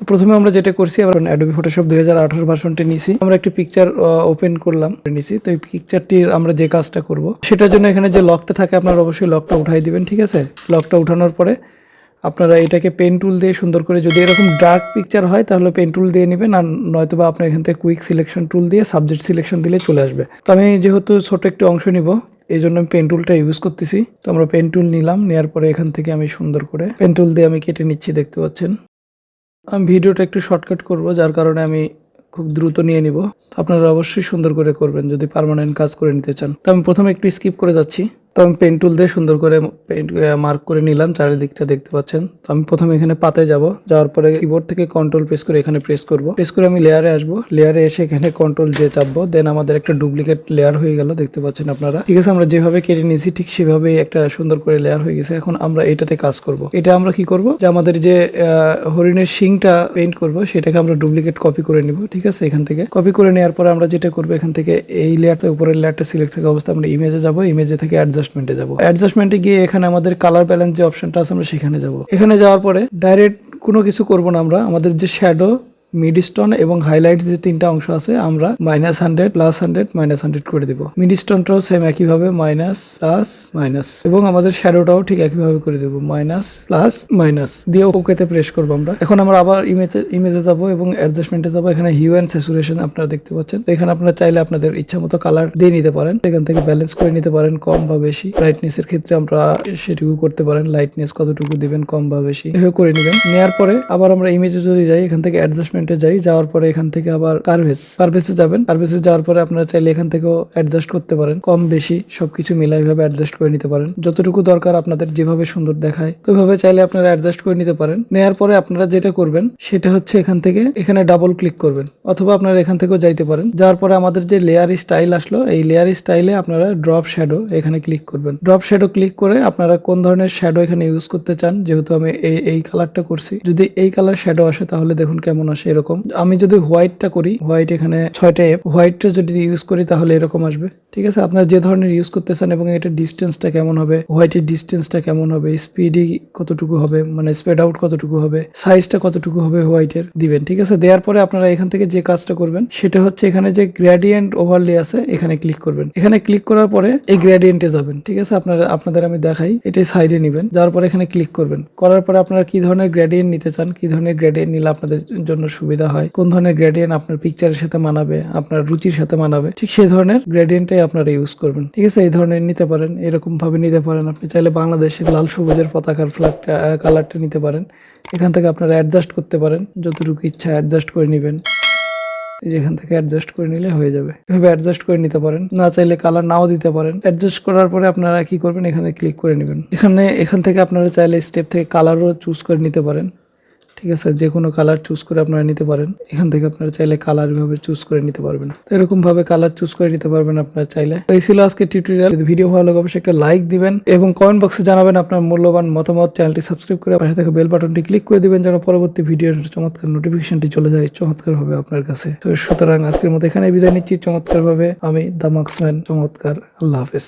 তো প্রথমে আমরা যেটা করছি, আমরা adobe photoshop 2018 ভার্সনটি নিয়েছি, আমরা একটি পিকচার ওপেন করলাম নিয়েছি। তো এই পিকচারটির আমরা যে কাজটা করব সেটার জন্য এখানে যে লকটা থাকে আপনারা অবশ্যই লকটা উঠাই দিবেন, ঠিক আছে। লকটা উঠানোর পরে আপনারা এটাকে পেন টুল দিয়ে সুন্দর করে, যদি এরকম ডার্ক পিকচার হয় তাহলে পেন টুল দিয়ে নেবেন, আর নয়তোবা আপনার এখান থেকে কুইক সিলেকশন টুল দিয়ে সাবজেক্ট সিলেকশন দিলে চলে আসবে। তো আমি যেহেতু ছোট একটি অংশ নিব এই জন্য আমি পেন টুলটা ইউজ করতেছি। তো আমরা পেন টুল নিলাম, নেওয়ার পরে এখান থেকে আমি সুন্দর করে পেন টুল দিয়ে আমি কেটে নিচ্ছি, দেখতে পাচ্ছেন। আমি ভিডিওটা একটু শর্টকাট করব, যার কারণে আমি খুব দ্রুত নিয়ে নিব। তো আপনারা অবশ্যই সুন্দর করে করবেন যদি পার্মানেন্ট কাজ করে নিতে চান। তো আমি প্রথমে একটু স্কিপ করে যাচ্ছি। তো আমি পেন টুল দিয়ে সুন্দর করে মার্ক করে নিলাম, চারিদিকটা দেখতে পাচ্ছেন। তো আমি প্রথমে এখানে পাতায় যাব, যাওয়ার পরে কিবোর্ড থেকে কন্ট্রোল প্রেস করে এখানে প্রেস করব। প্রেস করে আমি লেয়ারে আসবো, লেয়ারে এসে এখানে কন্ট্রোল জে চাপবো, দেন আমাদের একটা ডুপ্লিকেট লেয়ার হয়ে গেল, দেখতে পাচ্ছেন আপনারা। ঠিক আছে, আমরা যেভাবে কেটে নিয়েছি ঠিক সেভাবে একটা সুন্দর করে লেয়ার হয়ে গেছে। এখন আমরা এটাতে কাজ করব। এটা আমরা কি করব, যে আমাদের যে হরিণের শিংটা পেইন্ট করব সেটাকে আমরা ডুপ্লিকেট কপি করে নিব। ঠিক আছে, এখান থেকে কপি করে নেওয়ার পরে আমরা যেটা করবো, এখান থেকে এই লেয়ারটা, উপরের লেয়ারটা সিলেক্ট থাকা অবস্থা আমরা ইমেজে যাব, ইমেজে থেকে অ্যাডজাস্টমেন্টে যাব। অ্যাডজাস্টমেন্টে গিয়ে এখানে আমাদের কালার ব্যালেন্স যে অপশনটা আছে আমরা সেখানে যাব। এখানে যাওয়ার পরে ডাইরেক্ট কোনো কিছু করব না, আমরা আমাদের যে শ্যাডো, মিড স্টোন এবং হাইলাইট যে তিনটা অংশ আছে আমরা -100 +100 -100 করে দিব। মিড স্টোনটাও সেম একইভাবে মাইনাস প্লাস মাইনাস, এবং আমাদের শ্যাডোটাও ঠিক একইভাবে করে দেব, মাইনাস প্লাস মাইনাস দিয়ে ওকেতে প্রেস করব আমরা। এখন আমরা আবার ইমেজে যাব এবং অ্যাডজাস্টমেন্টে যাব। এখানে হিউ অ্যান্ড স্যাচুরেশন আপনারা দেখতে পাচ্ছেন। এখানে আপনারা চাইলে আপনাদের ইচ্ছা মতো কালার দিয়ে নিতে পারেন, এখান থেকে ব্যালেন্স করে নিতে পারেন, কম বা বেশি। ব্রাইটনেস এর ক্ষেত্রে আমরা সেটুকু করতে পারেন, লাইটনেস কতটুকু দিবেন, কম বা বেশি, এভাবে করে নেবেন। নেওয়ার পরে আবার আমরা ইমেজে যদি যাই, এখান থেকে অ্যাডজাস্টমেন্ট যাই, যাওয়ার পরে এখান থেকে আবার কার্ভেসে যাবেন। কার্ভেসে যাওয়ার পরে আপনারা চাইলে এখান থেকেও অ্যাডজাস্ট করতে পারেন, কম বেশি সবকিছু মিলাই ভাবে অ্যাডজাস্ট করে নিতে পারেন। যতটুকু দরকার আপনাদের যেভাবে সুন্দর দেখায় ওইভাবে চাইলে আপনারা অ্যাডজাস্ট করে নিতে পারেন। নেয়ার পরে আপনারা যেটা করবেন সেটা হচ্ছে এখান থেকে এখানে ডাবল ক্লিক করবেন, অথবা আপনারা এখান থেকেও যাইতে পারেন। যাওয়ার পরে আমাদের যে লেয়ার স্টাইল আসলো, এই লেয়ার স্টাইলে আপনারা ড্রপ শ্যাডো এখানে ক্লিক করবেন। ড্রপ শ্যাডো ক্লিক করে আপনারা কোন ধরনের শ্যাডো এখানে ইউজ করতে চান, যেহেতু আমি এই কালারটা করছি, যদি এই কালার শ্যাডো আসে তাহলে দেখুন কেমন আসে। এরকম আমি যদি হোয়াইটটা করি, হোয়াইট এখানে 6টা এফ, হোয়াইটটা যদি ইউজ করি তাহলে এরকম আসবে। ঠিক আছে, আপনারা যে ধরনের ইউজ করতে চান এবং এটার ডিস্টেন্সটা কেমন হবে, হোয়াইটের ডিস্টেন্সটা কেমন হবে, স্পিডি কতটুকু হবে, মানে স্প্রেড আউট কতটুকু হবে, সাইজটা কতটুকু হবে হোয়াইটের দিবেন। ঠিক আছে, দেওয়ার পরে আপনারা এখান থেকে যে কাজটা করবেন সেটা হচ্ছে এখানে যে গ্রেডিয়েন্ট ওভারলে আছে এখানে ক্লিক করবেন। এখানে ক্লিক করার পরে এই গ্রেডিয়েন্টে যাবেন। ঠিক আছে, আপনাদের আমি দেখাই, এটাই সাইডে নেবেন। যাওয়ার পরে এখানে ক্লিক করবেন। করার পরে আপনারা কি ধরনের গ্রেডিয়েন্ট নিতে চান, কি ধরনের গ্রেডিয়েন্ট নিলে আপনাদের জন্য সুবিধা হয়, কোন ধরনের গ্রেডিয়েন্ট আপনার পিকচারের সাথে মানাবে, আপনার রুচির সাথে মানাবে, ঠিক সেই ধরনের গ্রেডিয়েন্টটাই আপনারা ইউজ করবেন। ঠিক আছে, এই ধরনের নিতে পারেন, এরকম ভাবে নিতে পারেন। আপনি চাইলে বাংলাদেশের লাল সবুজের পতাকার কালারটা নিতে পারেন। এখান থেকে আপনারা অ্যাডজাস্ট করতে পারেন, যতটুকু ইচ্ছা অ্যাডজাস্ট করে নেবেন। এখান থেকে অ্যাডজাস্ট করে নিলে হয়ে যাবে। এভাবে অ্যাডজাস্ট করে নিতে পারেন, না চাইলে কালার নাও দিতে পারেন। অ্যাডজাস্ট করার পরে আপনারা কি করবেন, এখানে ক্লিক করে নেবেন। এখান থেকে আপনারা চাইলে স্টেপ থেকে কালারও চুজ করে নিতে পারেন। ঠিক আছে, যে কোনো কালার চুজ করে আপনারা নিতে পারেন। এখান থেকে আপনারা চাইলে কালার ভাবে চুজ করে নিতে পারবেন। তো এরকম ভাবে কালার চুজ করে নিতে পারবেন আপনারা চাইলে। এই ছিল আজকে টিউটোরিয়াল। যদি ভিডিও ভালো লাগে অবশ্যই একটা লাইক দিবেন এবং কমেন্ট বক্সে জানাবেন আপনার মূল্যবান মতামত। চ্যানেলটি সাবস্ক্রাইব করে পাশে থাকা বেল বাটনটি ক্লিক করে দিবেন যেন পরবর্তী ভিডিওর চমৎকার নোটিফিকেশনটি চলে যায় চমৎকার ভাবে আপনার কাছে। তো সুতরাং আজকের মতো এখানে বিদায় নিচ্ছি চমৎকার ভাবে। আমি দ্য মার্কসম্যান, চমৎকার। আল্লাহ হাফেজ।